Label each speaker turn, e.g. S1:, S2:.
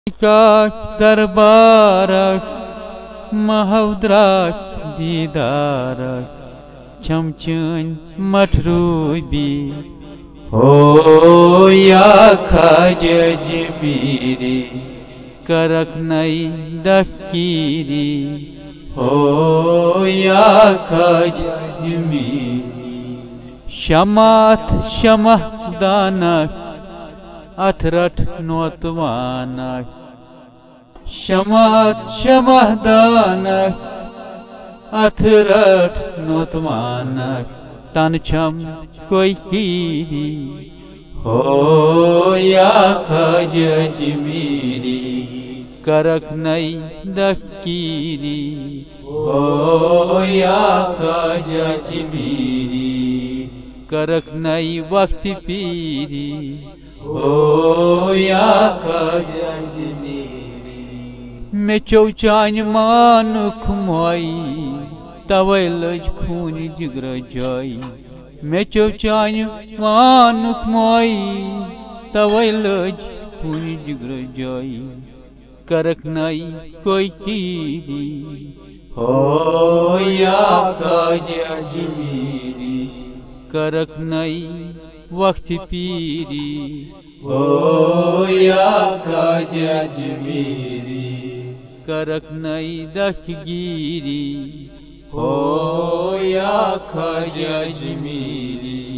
S1: काश दरबारस महौद्रास दीदारस चमचन मठरूबी हो या खाजा जमीरी करक नई दस्कीरी हो या खाजा जमीरी शमात शमह दानस अथरठ नोतवानस शमात शमह दानस अथरठ नोतवानस तनछम कोई सीरी हो या खाजा जमीरी करक नई दस्कीरी हो या खाजा जमीरी करक नई वक्त पीरी हो या खाजा जमीरी मे चौचान मानुख मोई तवै लज खून जिगर जाई मे चौचान मानुख मोई तवै लज खून जिगर जाई करक नई कोई सीरी हो या खाजा जमीरी करक नई वक्त पीरी हो या खाजा जमीरी करक नई दस्तगीरी हो या खाजा जमीरी।